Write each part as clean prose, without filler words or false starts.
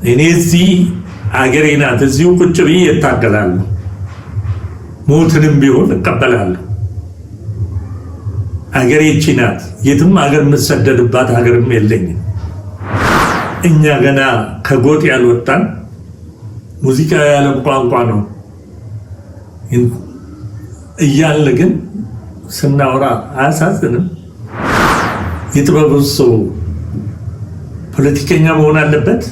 እኔ እዚህ አገሬ ናት፣ እዚሁ ቁጭ ብዬ እታገላለሁ፣ ሞትንም ቢሆን እቀበላለሁ። አገሬ ይህች ናት። የትም አገር የምሰደድባት ሀገርም የለኝም። እኛ ገና ከጎጥ ያልወጣን ሙዚቃ የዓለም ቋንቋ ነው እያለ ግን ስናወራ አያሳዝንም? የጥበብ ሰው ፖለቲከኛ መሆን አለበት?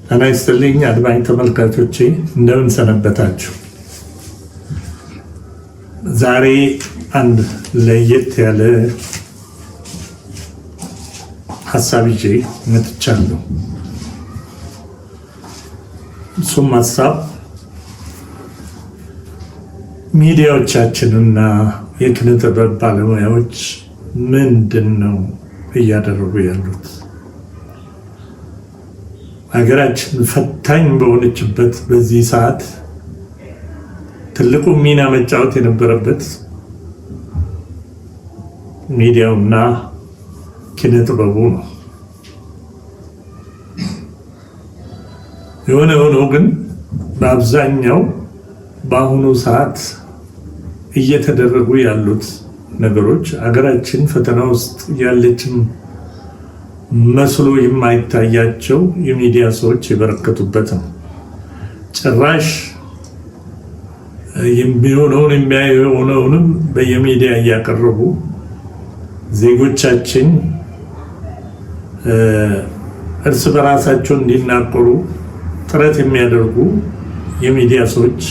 ጤና ይስጥልኝ አድማጭ ተመልካቾቼ፣ እንደምን ሰነበታችሁ? ዛሬ አንድ ለየት ያለ ሀሳብ ይዤ መጥቻለሁ። እሱም ሀሳብ ሚዲያዎቻችንና የኪነ ጥበብ ባለሙያዎች ምንድን ነው እያደረጉ ያሉት? ሀገራችን ፈታኝ በሆነችበት በዚህ ሰዓት ትልቁ ሚና መጫወት የነበረበት ሚዲያውና ኪነ ጥበቡ ነው። የሆነ ሆኖ ግን በአብዛኛው በአሁኑ ሰዓት እየተደረጉ ያሉት ነገሮች ሀገራችን ፈተና ውስጥ ያለችም መስሎ የማይታያቸው የሚዲያ ሰዎች የበረከቱበት ነው። ጭራሽ የሚሆነውን የሚያየውንም በየሚዲያ እያቀረቡ ዜጎቻችን እርስ በራሳቸው እንዲናቆሩ ጥረት የሚያደርጉ የሚዲያ ሰዎች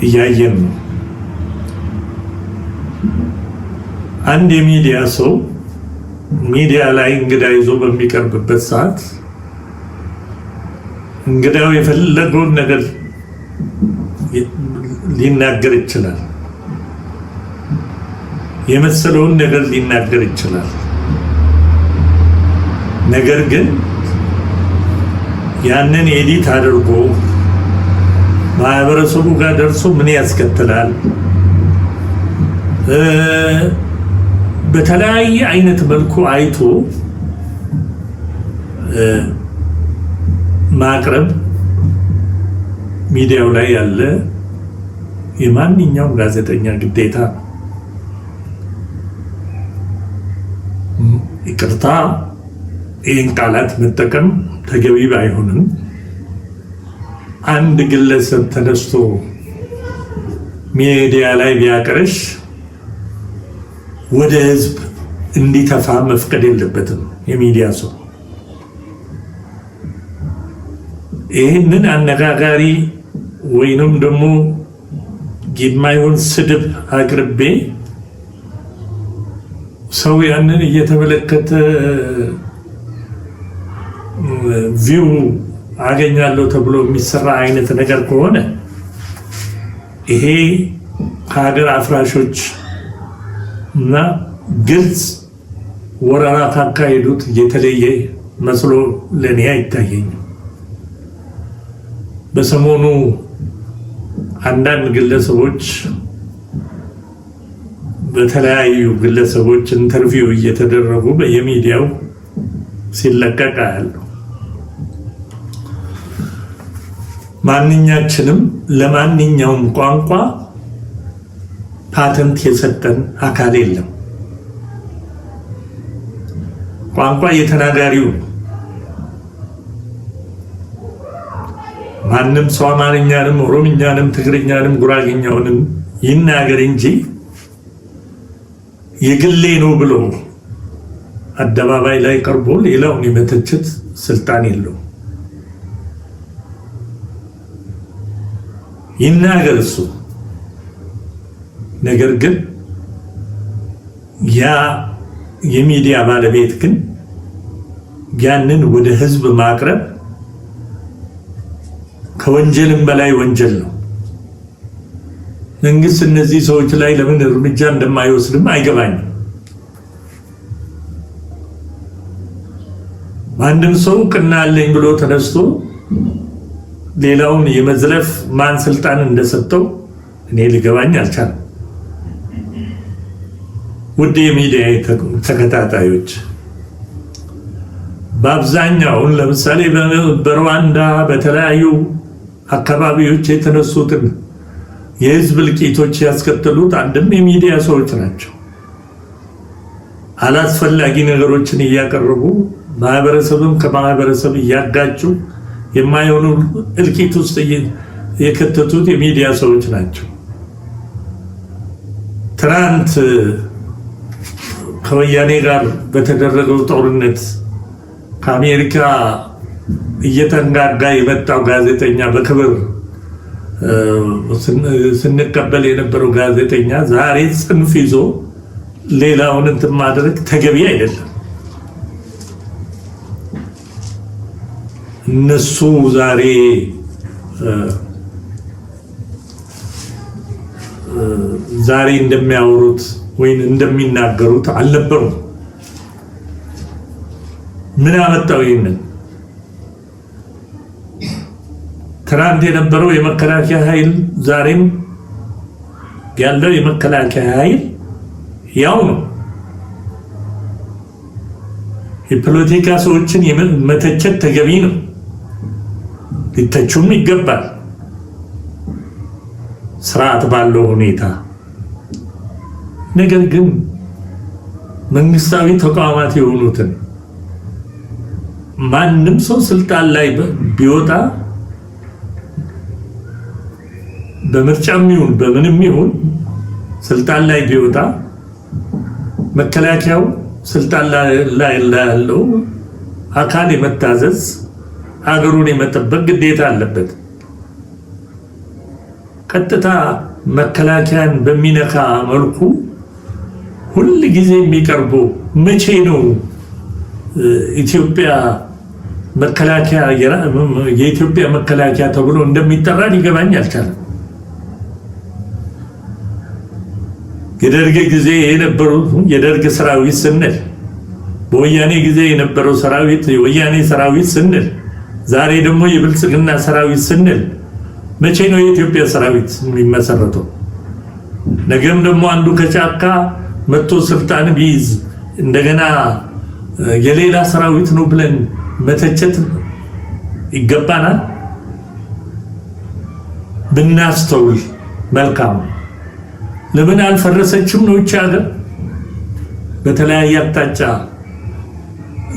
እያየን ነው። አንድ የሚዲያ ሰው ሚዲያ ላይ እንግዳ ይዞ በሚቀርብበት ሰዓት እንግዳው የፈለገውን ነገር ሊናገር ይችላል፣ የመሰለውን ነገር ሊናገር ይችላል። ነገር ግን ያንን ኤዲት አድርጎ ማህበረሰቡ ጋር ደርሶ ምን ያስከትላል፣ በተለያየ አይነት መልኩ አይቶ ማቅረብ ሚዲያው ላይ ያለ የማንኛውም ጋዜጠኛ ግዴታ ነው። ይቅርታ ይህን ቃላት መጠቀም ተገቢ ባይሆንም አንድ ግለሰብ ተነስቶ ሚዲያ ላይ ቢያቀርሽ ወደ ህዝብ እንዲተፋ መፍቀድ የለበትም የሚዲያ ሰው። ይህንን አነጋጋሪ ወይንም ደግሞ የማይሆን ስድብ አቅርቤ ሰው ያንን እየተመለከተ ቪው አገኛለሁ ተብሎ የሚሰራ አይነት ነገር ከሆነ ይሄ ከሀገር አፍራሾች እና ግልጽ ወረራ ካካሄዱት የተለየ መስሎ ለኔ አይታየኝም። በሰሞኑ አንዳንድ ግለሰቦች በተለያዩ ግለሰቦች ኢንተርቪው እየተደረጉ በየሚዲያው ሲለቀቅ አያለሁ። ማንኛችንም ለማንኛውም ቋንቋ ፓተንት የሰጠን አካል የለም። ቋንቋ የተናጋሪው ማንም ሰው አማርኛንም ኦሮምኛንም ትግርኛንም ጉራጌኛውንም ይናገር እንጂ የግሌ ነው ብሎ አደባባይ ላይ ቀርቦ ሌላውን የመተቸት ስልጣን የለው። ይናገር እሱ። ነገር ግን ያ የሚዲያ ባለቤት ግን ያንን ወደ ህዝብ ማቅረብ ከወንጀልም በላይ ወንጀል ነው። መንግስት እነዚህ ሰዎች ላይ ለምን እርምጃ እንደማይወስድም አይገባኝም። ማንም ሰው ቅና አለኝ ብሎ ተነስቶ ሌላውን የመዝለፍ ማን ስልጣን እንደሰጠው እኔ ሊገባኝ አልቻለም። ውድ የሚዲያ ተከታታዮች በአብዛኛው ለምሳሌ በሩዋንዳ በተለያዩ አካባቢዎች የተነሱትን የህዝብ እልቂቶች ያስከተሉት አንድም የሚዲያ ሰዎች ናቸው። አላስፈላጊ ነገሮችን እያቀረቡ ማህበረሰብም ከማህበረሰብ እያጋጩ የማይሆኑ እልቂት ውስጥ የከተቱት የሚዲያ ሰዎች ናቸው። ትናንት ከወያኔ ጋር በተደረገው ጦርነት ከአሜሪካ እየተንጋጋ የመጣው ጋዜጠኛ በክብር ስንቀበል የነበረው ጋዜጠኛ ዛሬ ጽንፍ ይዞ ሌላውን እንትን ማድረግ ተገቢ አይደለም። እነሱ ዛሬ እንደሚያወሩት ወይም እንደሚናገሩት አልነበሩም። ምን አመጣው? ይሄንን ትናንት የነበረው የመከላከያ ኃይል ዛሬም ያለው የመከላከያ ኃይል ያው ነው። የፖለቲካ ሰዎችን መተቸት ተገቢ ነው፣ ሊተቹም ይገባል ስርዓት ባለው ሁኔታ። ነገር ግን መንግስታዊ ተቋማት የሆኑትን ማንም ሰው ስልጣን ላይ ቢወጣ በምርጫም ይሁን በምንም ይሁን ስልጣን ላይ ቢወጣ መከላከያው ስልጣን ላይ ያለው አካል የመታዘዝ ሀገሩን የመጠበቅ ግዴታ አለበት። ቀጥታ መከላከያን በሚነካ መልኩ ሁል ጊዜ የሚቀርቡ መቼ ነው ኢትዮጵያ መከላከያ የኢትዮጵያ መከላከያ ተብሎ እንደሚጠራ ሊገባኝ አልቻለም። የደርግ ጊዜ የነበረው የደርግ ሰራዊት ስንል፣ በወያኔ ጊዜ የነበረው ሰራዊት የወያኔ ሰራዊት ስንል፣ ዛሬ ደግሞ የብልጽግና ሰራዊት ስንል መቼ ነው የኢትዮጵያ ሰራዊት የሚመሰረተው? ነገም ደግሞ አንዱ ከጫካ መጥቶ ስልጣን ቢይዝ እንደገና የሌላ ሰራዊት ነው ብለን መተቸት ይገባናል? ብናስተውል መልካም። ለምን አልፈረሰችም ነው እቺ ሀገር? በተለያየ አቅጣጫ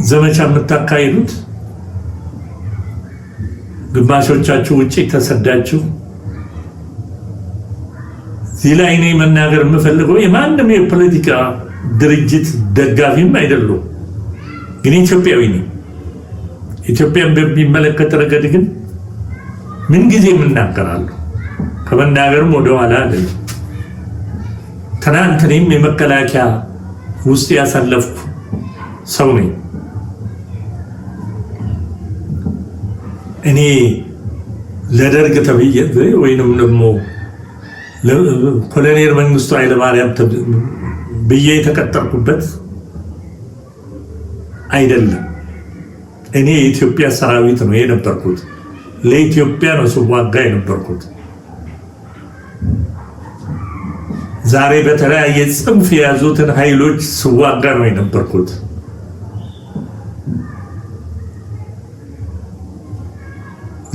ዘመቻ የምታካሂዱት ግማሾቻችሁ ውጪ ተሰዳችሁ። እዚህ ላይ እኔ መናገር የምፈልገው የማንም የፖለቲካ ድርጅት ደጋፊም አይደለም፣ ግን ኢትዮጵያዊ ነኝ። ኢትዮጵያን በሚመለከት ረገድ ግን ምን ጊዜ እናገራለሁ፣ ከመናገርም ወደኋላ አይደለም። ትናንት እኔም የመከላከያ ውስጥ ያሳለፍኩ ሰው ነኝ። እኔ ለደርግ ተብዬ ወይንም ደግሞ ኮሎኔል መንግስቱ ኃይለማርያም ብዬ የተቀጠርኩበት አይደለም። እኔ የኢትዮጵያ ሰራዊት ነው የነበርኩት። ለኢትዮጵያ ነው ስዋጋ የነበርኩት። ዛሬ በተለያየ ጽንፍ የያዙትን ኃይሎች ስዋጋ ነው የነበርኩት።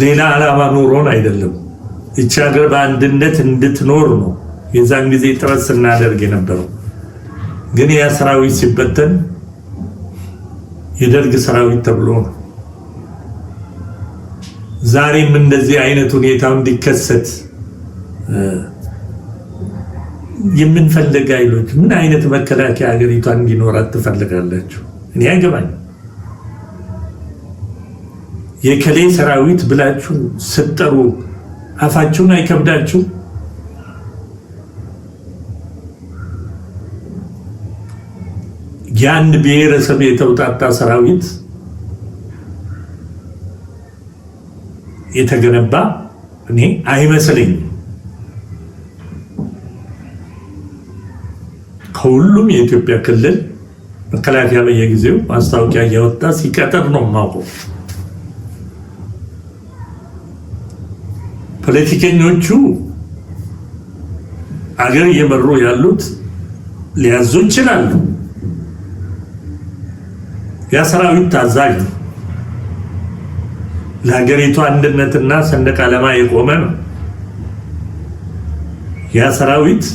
ሌላ ዓላማ ኖሮን አይደለም። እቺ ሀገር በአንድነት እንድትኖር ነው የዛን ጊዜ ጥረት ስናደርግ የነበረው። ግን ያ ሰራዊት ሲበተን የደርግ ሰራዊት ተብሎ ነው። ዛሬም እንደዚህ አይነት ሁኔታ እንዲከሰት የምንፈልግ ኃይሎች ምን አይነት መከላከያ ሀገሪቷን እንዲኖራት ትፈልጋላችሁ? እኔ አይገባኝም። የከሌ ሰራዊት ብላችሁ ስትጠሩ አፋችሁን አይከብዳችሁ? የአንድ ብሔረሰብ የተውጣጣ ሰራዊት የተገነባ እኔ አይመስለኝም። ከሁሉም የኢትዮጵያ ክልል መከላከያ በየጊዜው ማስታወቂያ እያወጣ ሲቀጥር ነው የማውቀው። ፖለቲከኞቹ አገር እየመሩ ያሉት ሊያዙ ይችላሉ። ያ ሰራዊት ታዛዥ ነው። ለሀገሪቱ አንድነትና ሰንደቅ ዓላማ የቆመ ነው። ያ ሰራዊት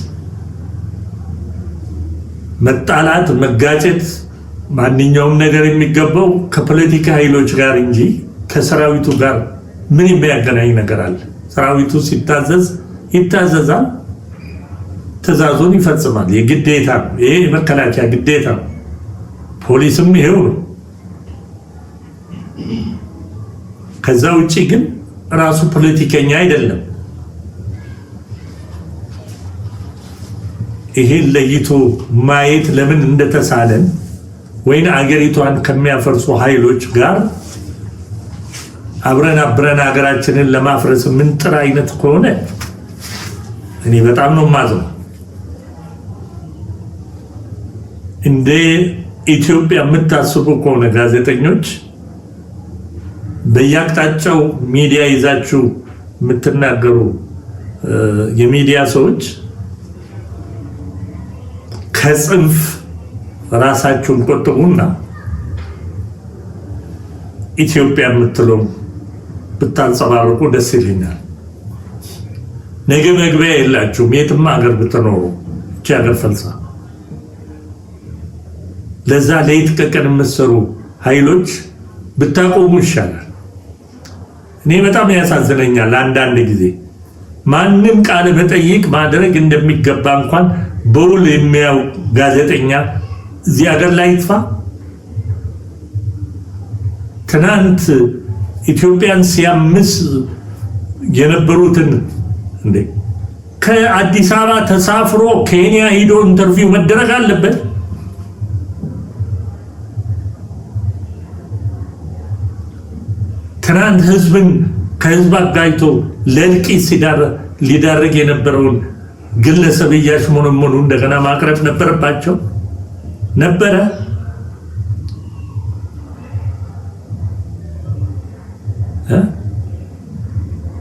መጣላት፣ መጋጨት፣ ማንኛውም ነገር የሚገባው ከፖለቲካ ኃይሎች ጋር እንጂ ከሰራዊቱ ጋር ምን የሚያገናኝ ነገር አለ? ሰራዊቱ ሲታዘዝ ይታዘዛል፣ ትዕዛዙን ይፈጽማል። የግዴታ ነው። ይሄ የመከላከያ ግዴታ ነው። ፖሊስም ይሄው ነው። ከዛ ውጪ ግን ራሱ ፖለቲከኛ አይደለም። ይሄን ለይቶ ማየት ለምን እንደተሳለን ወይን አገሪቷን ከሚያፈርሱ ኃይሎች ጋር አብረን ሀገራችንን ለማፍረስ ምን ጥራ አይነት ከሆነ እኔ በጣም ነው ማዘው። እንደ ኢትዮጵያ የምታስቡ ከሆነ ጋዜጠኞች በየአቅጣጫው ሚዲያ ይዛችሁ የምትናገሩ የሚዲያ ሰዎች ከጽንፍ ራሳችሁን ቆጥቡና ኢትዮጵያ የምትለው ብታንጸባርቁ ደስ ይለኛል። ነገ መግቢያ የላችሁም። የትም ሀገር ብትኖሩ እቺ ሀገር ፈልሳ ለዛ ለይት ቀቀን የምትሰሩ ኃይሎች ብታቆሙ ይሻላል። እኔ በጣም ያሳዝነኛል። አንዳንድ ጊዜ ማንም ቃለ መጠይቅ ማድረግ እንደሚገባ እንኳን በውል የሚያው ጋዜጠኛ እዚህ ሀገር ላይ ይጥፋ። ትናንት ኢትዮጵያን ሲያምስ የነበሩትን እንዴ ከአዲስ አበባ ተሳፍሮ ኬንያ ሄዶ ኢንተርቪው መደረግ አለበት። ትናንት ህዝብን ከህዝብ አጋይቶ ለእልቂት ሊዳረግ የነበረውን ግለሰብ እያሽሞነሞኑ እንደገና ማቅረብ ነበረባቸው ነበረ።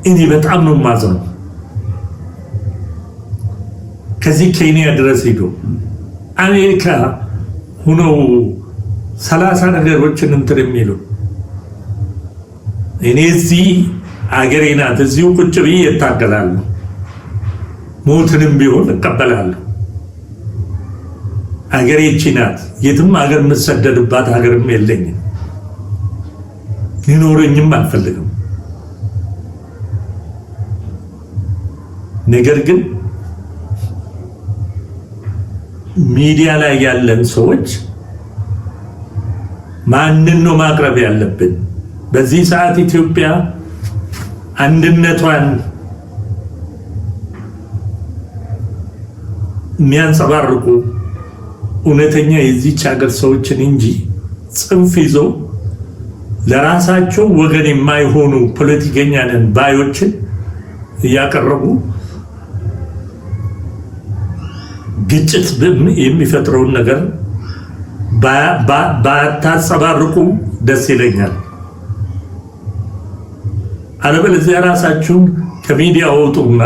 እኔ በጣም ነው ማዘነው። ከዚህ ኬንያ ድረስ ሄዶ አሜሪካ ሆነው 30 ነገሮችን እንትን የሚሉ እኔ እዚህ አገሬ ናት፣ እዚሁ ቁጭ ብዬ እታገላለሁ፣ ሞትንም ቢሆን እቀበላለሁ። አገሬ እቺ ናት። የትም ሀገር የምሰደድባት ሀገርም የለኝም፣ ሊኖረኝም አልፈልግም። ነገር ግን ሚዲያ ላይ ያለን ሰዎች ማንን ነው ማቅረብ ያለብን? በዚህ ሰዓት ኢትዮጵያ አንድነቷን የሚያንጸባርቁ እውነተኛ የዚች ሀገር ሰዎችን እንጂ ጽንፍ ይዘው ለራሳቸው ወገን የማይሆኑ ፖለቲከኛ ነን ባዮችን እያቀረቡ ግጭት የሚፈጥረውን ነገር ባታንጸባርቁ ደስ ይለኛል። አለበለዚያ ራሳችሁን ከሚዲያ ወጡና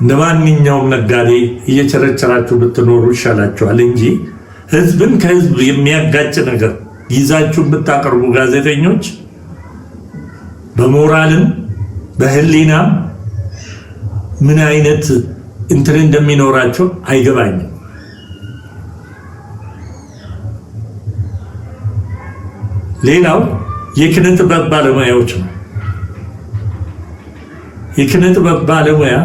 እንደማንኛውም ነጋዴ እየቸረቸራችሁ ብትኖሩ ይሻላችኋል እንጂ ህዝብን ከህዝብ የሚያጋጭ ነገር ይዛችሁ ብታቀርቡ ጋዜጠኞች በሞራልም በህሊናም ምን አይነት እንትን እንደሚኖራቸው አይገባኝም። ሌላው የኪነ ጥበብ ባለሙያዎች ነው። የኪነ ጥበብ ባለሙያ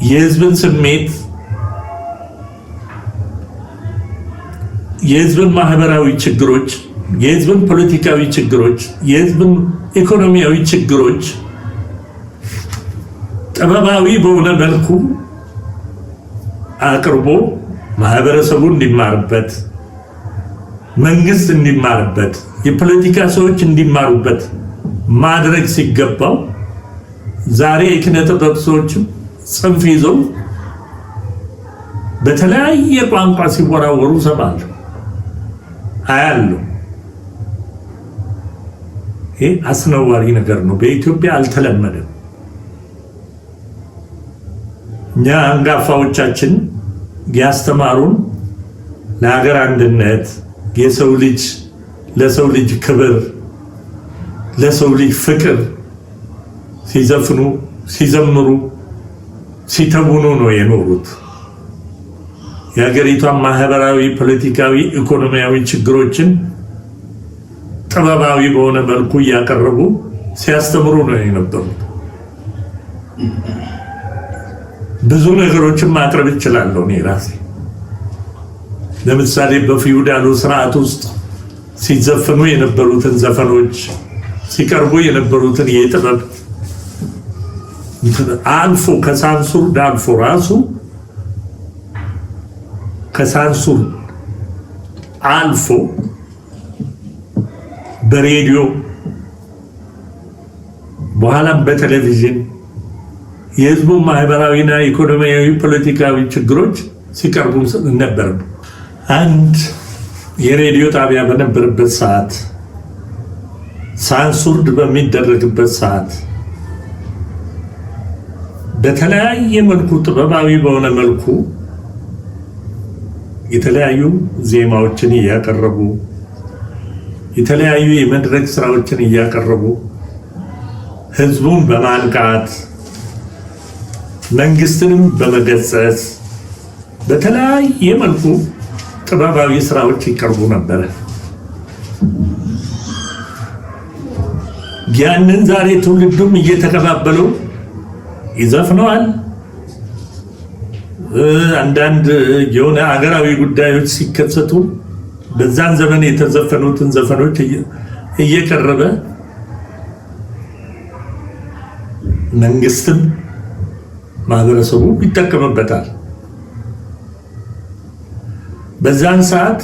የህዝብን ስሜት፣ የህዝብን ማህበራዊ ችግሮች፣ የህዝብን ፖለቲካዊ ችግሮች፣ የህዝብን ኢኮኖሚያዊ ችግሮች ጥበባዊ በሆነ መልኩ አቅርቦ ማህበረሰቡ እንዲማርበት፣ መንግስት እንዲማርበት፣ የፖለቲካ ሰዎች እንዲማሩበት ማድረግ ሲገባው ዛሬ የኪነ ጥበብ ሰዎችም ጽንፍ ይዘው በተለያየ ቋንቋ ሲወራወሩ ሰማለሁ፣ አያለሁ። ይሄ አስነዋሪ ነገር ነው። በኢትዮጵያ አልተለመደም። እኛ አንጋፋዎቻችን ያስተማሩን ለሀገር አንድነት፣ የሰው ልጅ ለሰው ልጅ ክብር፣ ለሰው ልጅ ፍቅር ሲዘፍኑ ሲዘምሩ ሲተውኑ ነው የኖሩት። የሀገሪቷን ማህበራዊ፣ ፖለቲካዊ፣ ኢኮኖሚያዊ ችግሮችን ጥበባዊ በሆነ መልኩ እያቀረቡ ሲያስተምሩ ነው የነበሩት። ብዙ ነገሮችን ማቅረብ እችላለሁ እኔ ራሴ። ለምሳሌ በፊውዳሉ ስርዓት ውስጥ ሲዘፈኑ የነበሩትን ዘፈኖች፣ ሲቀርቡ የነበሩትን የጥበብ አልፎ ከሳንሱር ዳልፎ ራሱ ከሳንሱር አልፎ በሬዲዮ በኋላም በቴሌቪዥን የህዝቡ ማህበራዊና ኢኮኖሚያዊ ፖለቲካዊ ችግሮች ሲቀርቡ ነበር። አንድ የሬዲዮ ጣቢያ በነበረበት ሰዓት፣ ሳንሱርድ በሚደረግበት ሰዓት በተለያየ መልኩ ጥበባዊ በሆነ መልኩ የተለያዩ ዜማዎችን እያቀረቡ የተለያዩ የመድረክ ስራዎችን እያቀረቡ ህዝቡን በማንቃት መንግስትንም በመገሰጽ በተለያየ መልኩ ጥበባዊ ስራዎች ይቀርቡ ነበር። ያንን ዛሬ ትውልዱም እየተቀባበለው ይዘፍነዋል። አንዳንድ የሆነ ሀገራዊ ጉዳዮች ሲከሰቱ በዛን ዘመን የተዘፈኑትን ዘፈኖች እየቀረበ መንግስትም ማህበረሰቡ ይጠቀምበታል። በዛን ሰዓት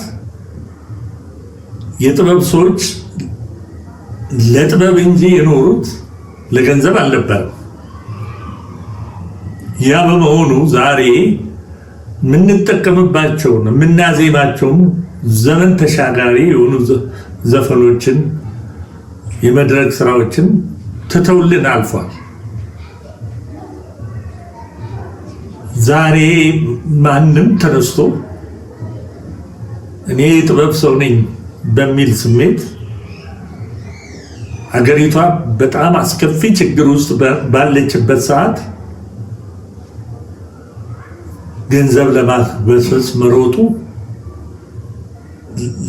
የጥበብ ሰዎች ለጥበብ እንጂ የኖሩት ለገንዘብ አልነበረም። ያ በመሆኑ ዛሬ የምንጠቀምባቸውን የምናዜማቸውን ዘመን ተሻጋሪ የሆኑ ዘፈኖችን የመድረክ ስራዎችን ትተውልን አልፏል። ዛሬ ማንም ተነስቶ እኔ የጥበብ ሰው ነኝ በሚል ስሜት አገሪቷ በጣም አስከፊ ችግር ውስጥ ባለችበት ሰዓት ገንዘብ ለማግበስበስ መሮጡ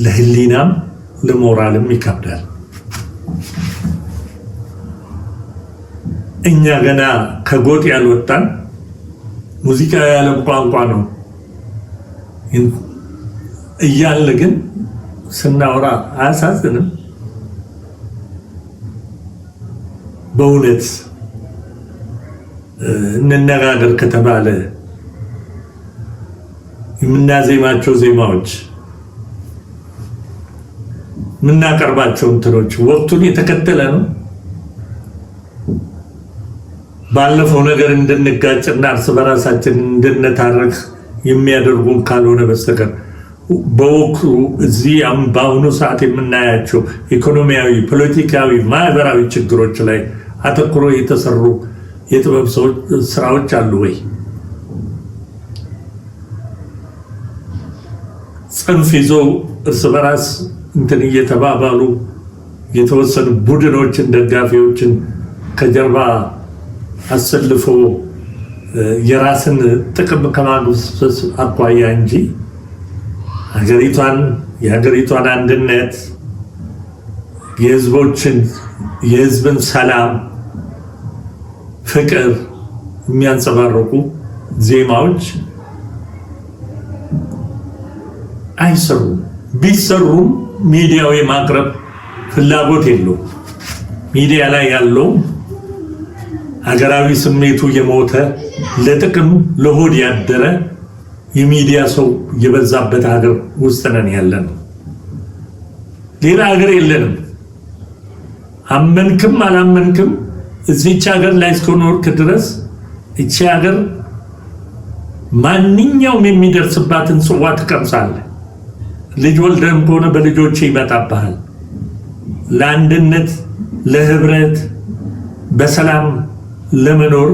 ለህሊናም ለሞራልም ይከብዳል። እኛ ገና ከጎጥ ያልወጣን ሙዚቃ የዓለም ቋንቋ ነው እያልን ግን ስናወራ አያሳዝንም? በእውነት እንነጋገር ከተባለ የምናዜማቸው ዜማዎች የምናቀርባቸው እንትኖች ወቅቱን የተከተለ ነው? ባለፈው ነገር እንድንጋጭና እርስ በራሳችን እንድንታረቅ የሚያደርጉን ካልሆነ በስተቀር በወቅቱ እዚህ በአሁኑ ሰዓት የምናያቸው ኢኮኖሚያዊ፣ ፖለቲካዊ፣ ማህበራዊ ችግሮች ላይ አተኩሮ የተሰሩ የጥበብ ስራዎች አሉ ወይ? ጽንፍ ይዞ እርስ በራስ እንትን እየተባባሉ የተወሰኑ ቡድኖችን ደጋፊዎችን ከጀርባ አሰልፎ የራስን ጥቅም ከማግበስበስ አኳያ እንጂ የሀገሪቷን አንድነት የህዝብን ሰላም፣ ፍቅር የሚያንጸባርቁ ዜማዎች አይሰሩም። ቢሰሩም ሚዲያው የማቅረብ ፍላጎት የለውም። ሚዲያ ላይ ያለው ሀገራዊ ስሜቱ የሞተ ለጥቅም ለሆድ ያደረ የሚዲያ ሰው የበዛበት ሀገር ውስጥ ነን ያለነው። ሌላ ሀገር የለንም። አመንክም አላመንክም እዚች ሀገር ላይ እስከኖርክ ድረስ እቺ ሀገር ማንኛውም የሚደርስባትን ጽዋ ትቀምሳለህ። ልጅ ወልደህም ከሆነ በልጆች ይመጣብሃል። ለአንድነት፣ ለህብረት፣ በሰላም ለመኖር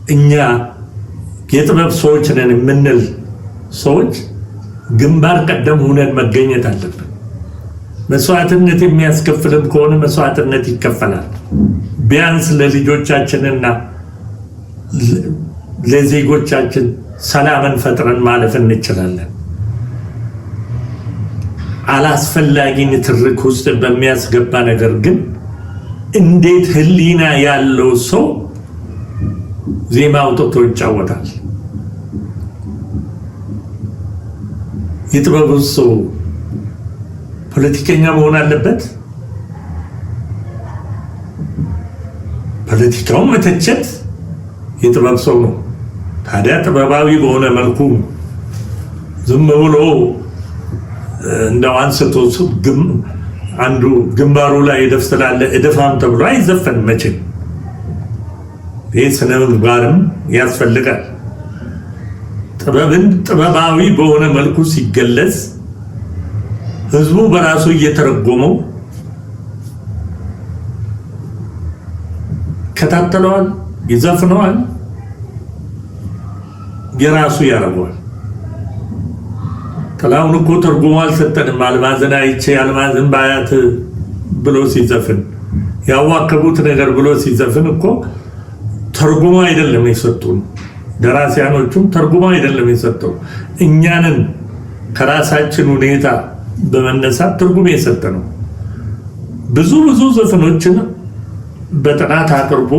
እኛ የጥበብ ሰዎች ነን የምንል ሰዎች ግንባር ቀደም ሆነን መገኘት አለብን። መስዋዕትነት የሚያስከፍልም ከሆነ መስዋዕትነት ይከፈላል። ቢያንስ ለልጆቻችንና ለዜጎቻችን ሰላምን ፈጥረን ማለፍ እንችላለን። አላስፈላጊ ንትርክ ውስጥ በሚያስገባ ነገር ግን እንዴት ህሊና ያለው ሰው ዜማ አውጥቶ ይጫወታል? የጥበብ ሰው ፖለቲከኛ መሆን አለበት? ፖለቲካውን መተቸት የጥበብ ሰው ነው። ታዲያ ጥበባዊ በሆነ መልኩ ዝም ብሎ እንደው አንስቶ አንዱ ግንባሩ ላይ እድፍ ስላለ እድፋም ተብሎ አይዘፈንም መቼም። ይህ ስነ ምግባርም ያስፈልጋል። ጥበብን ጥበባዊ በሆነ መልኩ ሲገለጽ ህዝቡ በራሱ እየተረጎመው ከታተለዋል፣ ይዘፍነዋል፣ የራሱ ያረገዋል። ጥላሁን እኮ ተርጉሞ አልሰጠንም። አልማዝን አይቼ አልማዝን ባያት ብሎ ሲዘፍን ያዋከቡት ነገር ብሎ ሲዘፍን እኮ ተርጉሞ አይደለም የሰጡን። ደራሲያኖቹም ተርጉሞ አይደለም የሰጠው። እኛንን ከራሳችን ሁኔታ በመነሳት ትርጉም የሰጠ ነው። ብዙ ዘፈኖችን በጥናት አቅርቦ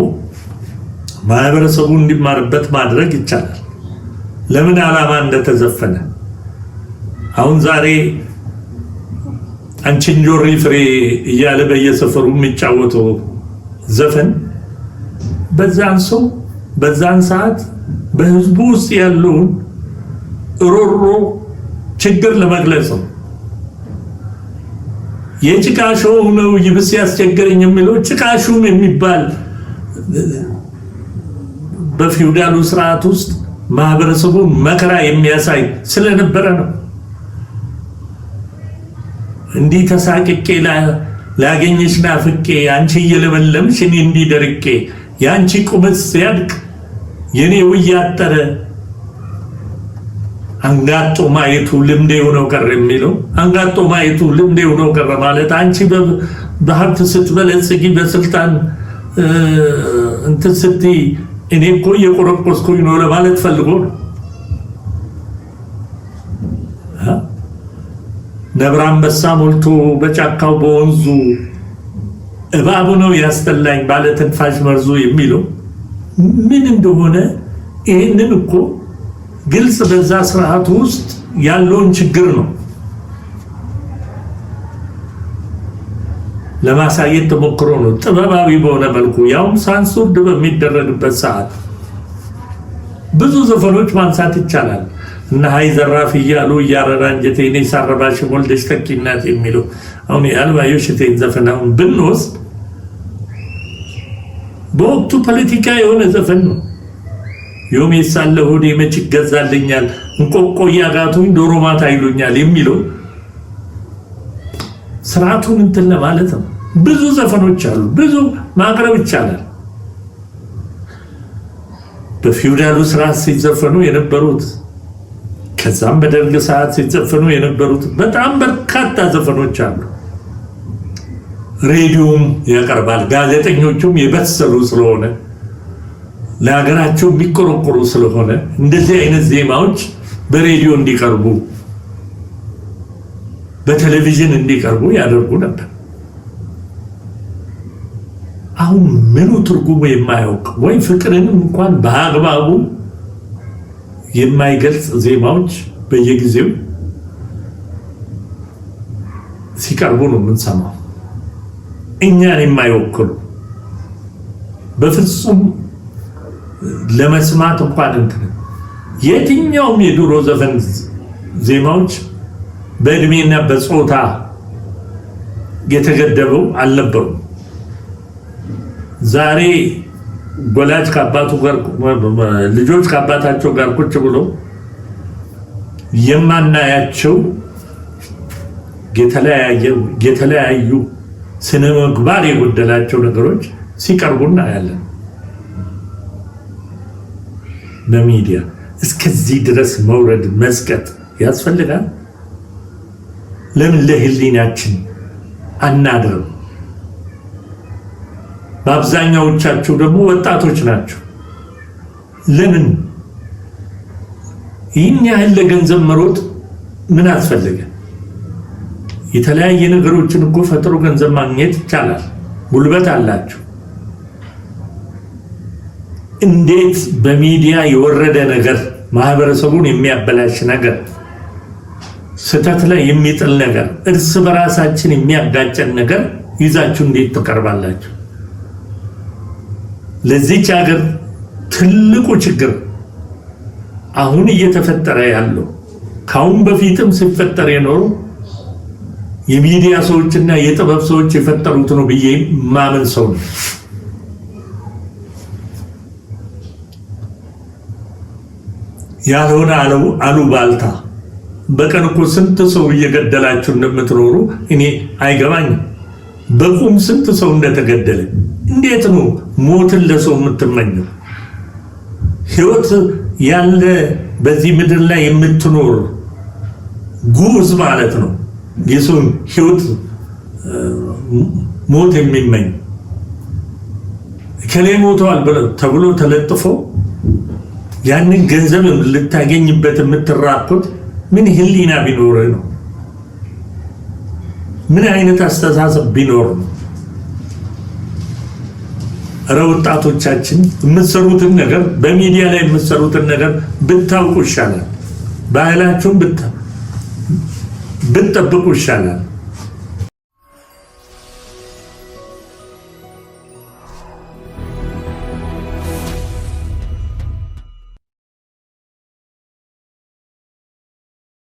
ማህበረሰቡ እንዲማርበት ማድረግ ይቻላል። ለምን ዓላማ እንደተዘፈነ አሁን ዛሬ አንቺን ጆሪ ፍሬ እያለ በየሰፈሩ የሚጫወተው ዘፈን በዛን ሰዓት በህዝቡ ውስጥ ያለውን ሮሮ ችግር ለመግለጽ ነው። የጭቃሾው ነው ይብስ ያስቸገረኝ የሚለው ጭቃሹም የሚባል በፊውዳሉ ስርዓት ውስጥ ማህበረሰቡን መከራ የሚያሳይ ስለነበረ ነው። እንዲህ ተሳቅቄ ላገኘሽ ናፍቄ አንቺ እየለመለምሽ እኔ እንዲህ ደርቄ የአንቺ ቁመት ሲያድግ የኔ ውያጠረ አንጋጦ ማየቱ ልምዴ ሆነው ቀረ የሚለው አንጋጦ ማየቱ ልምዴ ሆነው ቀረ ማለት አንቺ በሀብት ስትበለጽጊ በስልጣን እንትን ስትይ እኔ እኮ የቆረቆስኩኝ ነው ለማለት ፈልጎ ነው። ነብር አንበሳ ሞልቶ በጫካው በወንዙ እባቡ ነው ያስጠላኝ ባለ ትንፋሽ መርዙ የሚለው ምን እንደሆነ ይህንን እኮ ግልጽ በዛ ስርዓት ውስጥ ያለውን ችግር ነው ለማሳየት ተሞክሮ ነው። ጥበባዊ በሆነ መልኩ ያውም ሳንሱርድ በሚደረግበት ሰዓት ብዙ ዘፈኖች ማንሳት ይቻላል። እና ሃይ ዘራፍ እያሉ እያረራ እንጀቴ እኔ ሳረባሽ ሞልደሽ ተኪናት የሚለው አሁን የአልባዮ እሸቴን ዘፈናውን ብንወስድ በወቅቱ ፖለቲካ የሆነ ዘፈን ነው። ዮሜ ሳለ ሆዴ መች ይገዛልኛል እንቆቆ ያጋቱኝ ዶሮ ማታ ይሉኛል የሚለው ስርዓቱን እንትን ለማለት ነው። ብዙ ዘፈኖች አሉ፣ ብዙ ማቅረብ ይቻላል። በፊውዳሉ ስርዓት ሲዘፈኑ የነበሩት ከዛም በደርግ ሰዓት ሲዘፈኑ የነበሩት በጣም በርካታ ዘፈኖች አሉ። ሬዲዮም ያቀርባል። ጋዜጠኞቹም የበሰሉ ስለሆነ ለሀገራቸው የሚቆረቆሩ ስለሆነ እንደዚህ አይነት ዜማዎች በሬዲዮ እንዲቀርቡ በቴሌቪዥን እንዲቀርቡ ያደርጉ ነበር። አሁን ምኑ ትርጉሙ የማያውቅ ወይ ፍቅርንም እንኳን በአግባቡ የማይገልጽ ዜማዎች በየጊዜው ሲቀርቡ ነው የምንሰማው። እኛን የማይወክሉ በፍጹም ለመስማት እንኳን እንትን የትኛውም የድሮ ዘፈን ዜማዎች በእድሜና በጾታ የተገደበው አልነበሩም። ዛሬ ወላጅ ከአባቱ ጋር ልጆች ከአባታቸው ጋር ቁጭ ብሎ የማናያቸው የተለያዩ ስነ ምግባር የጎደላቸው ነገሮች ሲቀርቡ እናያለን። በሚዲያ እስከዚህ ድረስ መውረድ መስቀጥ ያስፈልጋል? ለምን ለህሊናችን አናድርም? በአብዛኛዎቻችሁ ደግሞ ወጣቶች ናቸው። ለምን ይህን ያህል ለገንዘብ መሮጥ ምን አስፈልገ? የተለያየ ነገሮችን እኮ ፈጥሮ ገንዘብ ማግኘት ይቻላል። ጉልበት አላችሁ። እንዴት በሚዲያ የወረደ ነገር፣ ማህበረሰቡን የሚያበላሽ ነገር፣ ስህተት ላይ የሚጥል ነገር፣ እርስ በራሳችን የሚያጋጨን ነገር ይዛችሁ እንዴት ትቀርባላችሁ? ለዚች ሀገር ትልቁ ችግር አሁን እየተፈጠረ ያለው ካሁን በፊትም ሲፈጠር የኖሩ የሚዲያ ሰዎችና የጥበብ ሰዎች የፈጠሩት ነው ብዬ ማመን ሰው ነው። ያልሆነ አሉባልታ በቀን እኮ ስንት ሰው እየገደላችሁ እንደምትኖሩ እኔ አይገባኝም። በቁም ስንት ሰው እንደተገደለ እንዴት ነው ሞትን ለሰው የምትመኘው? ህይወት ያለ በዚህ ምድር ላይ የምትኖር ጉዝ ማለት ነው የሰው ህይወት ሞት የሚመኝ ከሌ ሞተዋል ተብሎ ተለጥፎ ያንን ገንዘብ ልታገኝበት የምትራቁት ምን ህሊና ቢኖር ነው? ምን አይነት አስተሳሰብ ቢኖር ነው? ወጣቶቻችን የምትሰሩትን ነገር በሚዲያ ላይ የምትሰሩትን ነገር ብታውቁ ይሻላል። ባህላችሁን ብትጠብቁ ይሻላል።